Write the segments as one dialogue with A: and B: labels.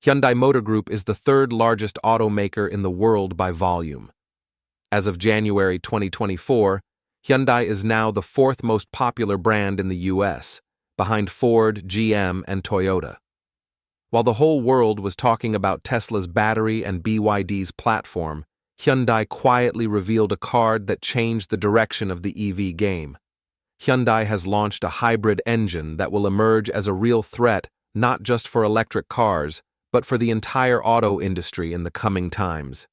A: Hyundai Motor Group is the third largest automaker in the world by volume. As of January 2024, Hyundai is now the fourth most popular brand in the US, behind Ford, GM, and Toyota. While the whole world was talking about Tesla's battery and BYD's platform, Hyundai quietly revealed a card that changed the direction of the EV game. Hyundai has launched a hybrid engine that will emerge as a real threat not just for electric cars, but for the entire auto industry in the coming times.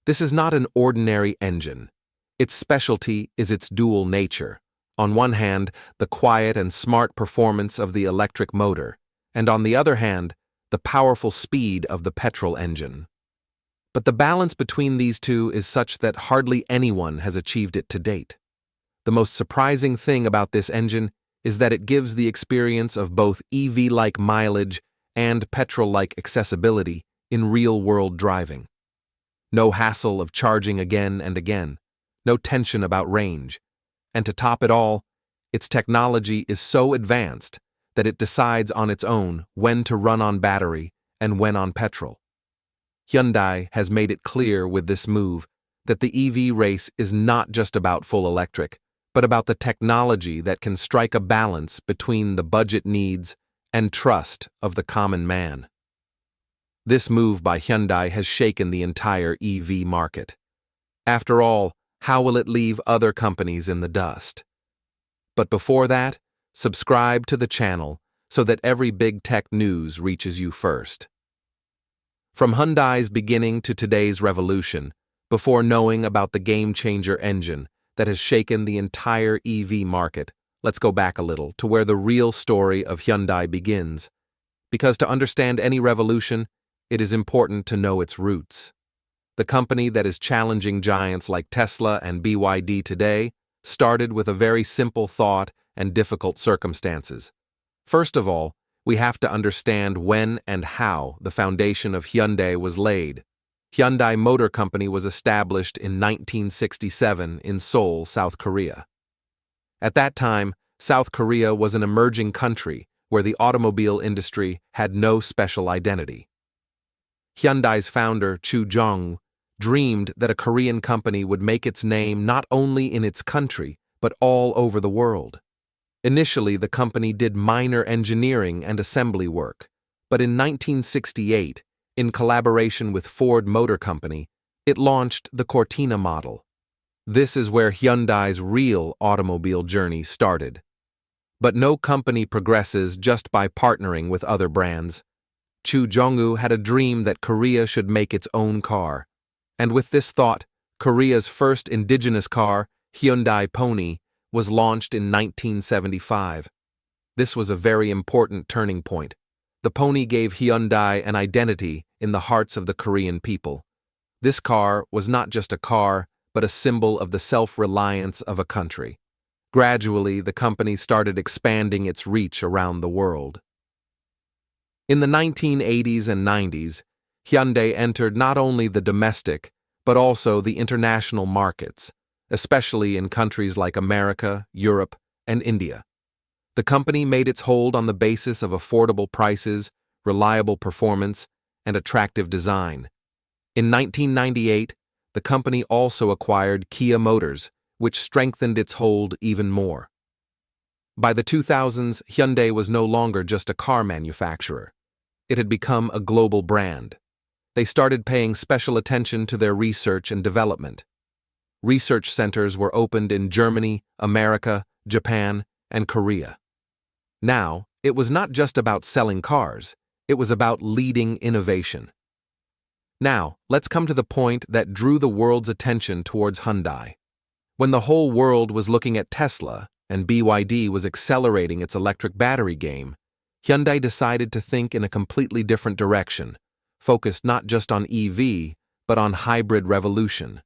A: This is not an ordinary engine. Its specialty is its dual nature. On one hand, the quiet and smart performance of the electric motor, and on the other hand, the powerful speed of the petrol engine. But the balance between these two is such that hardly anyone has achieved it to date. The most surprising thing about this engine is that it gives the experience of both EV-like mileage and petrol-like accessibility in real-world driving. No hassle of charging again and again, no tension about range. And to top it all, its technology is so advanced that it decides on its own when to run on battery and when on petrol. Hyundai has made it clear with this move that the EV race is not just about full electric, but about the technology that can strike a balance between the budget needs and trust of the common man. This move by Hyundai has shaken the entire EV market. After all, how will it leave other companies in the dust? But before that, subscribe to the channel so that every big tech news reaches you first. From Hyundai's beginning to today's revolution, before knowing about the game-changer engine that has shaken the entire EV market, let's go back a little to where the real story of Hyundai begins. Because to understand any revolution, it is important to know its roots. The company that is challenging giants like Tesla and BYD today started with a very simple thought and difficult circumstances. First of all, we have to understand when and how the foundation of Hyundai was laid. Hyundai Motor Company was established in 1967 in Seoul, South Korea. At that time, South Korea was an emerging country where the automobile industry had no special identity. Hyundai's founder, Chu Jong, dreamed that a Korean company would make its name not only in its country, but all over the world. Initially, the company did minor engineering and assembly work, but in 1968, in collaboration with Ford Motor Company, it launched the Cortina model. This is where Hyundai's real automobile journey started. But no company progresses just by partnering with other brands. Chu Jong-woo had a dream that Korea should make its own car. And with this thought, Korea's first indigenous car, Hyundai Pony, was launched in 1975. This was a very important turning point. The Pony gave Hyundai an identity in the hearts of the Korean people. This car was not just a car, but a symbol of the self-reliance of a country. Gradually, the company started expanding its reach around the world. In the 1980s and 90s, Hyundai entered not only the domestic, but also the international markets, especially in countries like America, Europe, and India. The company made its hold on the basis of affordable prices, reliable performance, and attractive design. In 1998, the company also acquired Kia Motors, which strengthened its hold even more. By the 2000s, Hyundai was no longer just a car manufacturer. It had become a global brand. They started paying special attention to their research and development. Research centers were opened in Germany, America, Japan, and Korea. Now, it was not just about selling cars, it was about leading innovation. Now, let's come to the point that drew the world's attention towards Hyundai. When the whole world was looking at Tesla and BYD was accelerating its electric battery game, Hyundai decided to think in a completely different direction, focused not just on EV, but on hybrid revolution.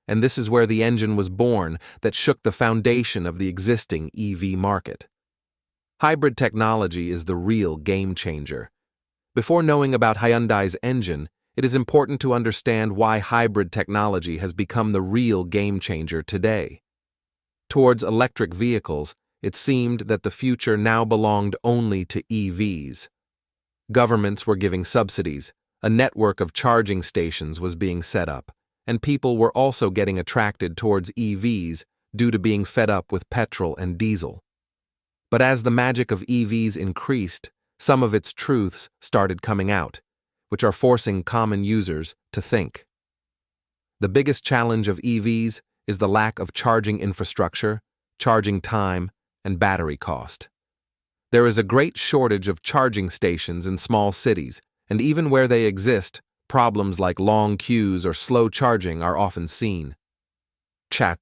A: And this is where the engine was born that shook the foundation of the existing EV market. Hybrid technology is the real game changer. Before knowing about Hyundai's engine, it is important to understand why hybrid technology has become the real game changer today. Towards electric vehicles, it seemed that the future now belonged only to EVs. Governments were giving subsidies, a network of charging stations was being set up, and people were also getting attracted towards EVs due to being fed up with petrol and diesel. But as the magic of EVs increased, some of its truths started coming out, which are forcing common users to think. The biggest challenge of EVs is the lack of charging infrastructure, charging time, and battery cost. There is a great shortage of charging stations in small cities, and even where they exist, problems like long queues or slow charging are often seen. Chat.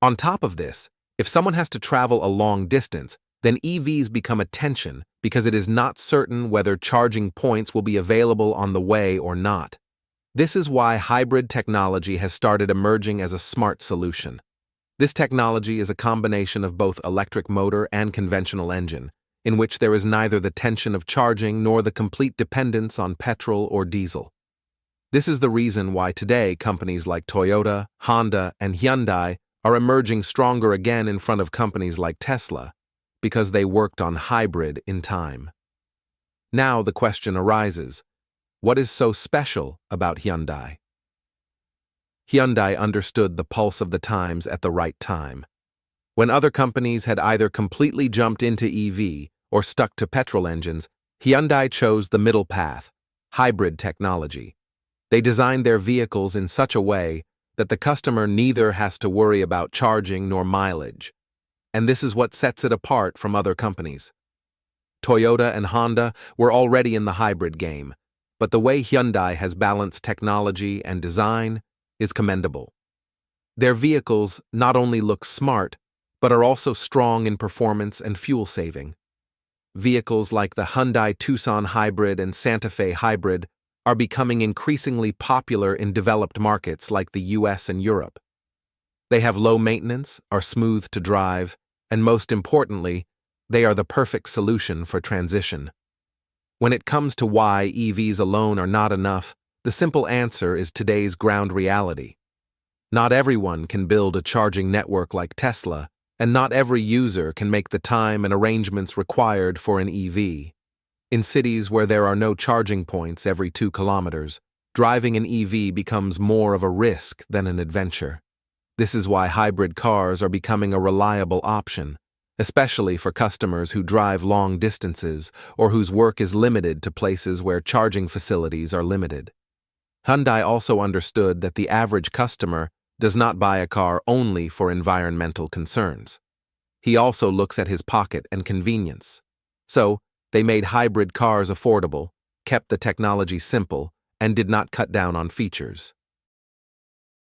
A: On top of this, if someone has to travel a long distance, then EVs become a tension because it is not certain whether charging points will be available on the way or not. This is why hybrid technology has started emerging as a smart solution. This technology is a combination of both electric motor and conventional engine, in which there is neither the tension of charging nor the complete dependence on petrol or diesel. This is the reason why today companies like Toyota, Honda, and Hyundai are emerging stronger again in front of companies like Tesla, because they worked on hybrid in time. Now the question arises, what is so special about Hyundai? Hyundai understood the pulse of the times at the right time. When other companies had either completely jumped into EV or stuck to petrol engines, Hyundai chose the middle path, hybrid technology. They designed their vehicles in such a way that the customer neither has to worry about charging nor mileage. And this is what sets it apart from other companies. Toyota and Honda were already in the hybrid game, but the way Hyundai has balanced technology and design is commendable. Their vehicles not only look smart, but are also strong in performance and fuel saving. Vehicles like the Hyundai Tucson Hybrid and Santa Fe Hybrid are becoming increasingly popular in developed markets like the US and Europe. They have low maintenance, are smooth to drive, and most importantly, they are the perfect solution for transition. When it comes to why EVs alone are not enough, the simple answer is today's ground reality. Not everyone can build a charging network like Tesla, and not every user can make the time and arrangements required for an EV. In cities where there are no charging points every 2 kilometers, driving an EV becomes more of a risk than an adventure. This is why hybrid cars are becoming a reliable option, especially for customers who drive long distances or whose work is limited to places where charging facilities are limited. Hyundai also understood that the average customer does not buy a car only for environmental concerns. He also looks at his pocket and convenience. So, they made hybrid cars affordable, kept the technology simple, and did not cut down on features.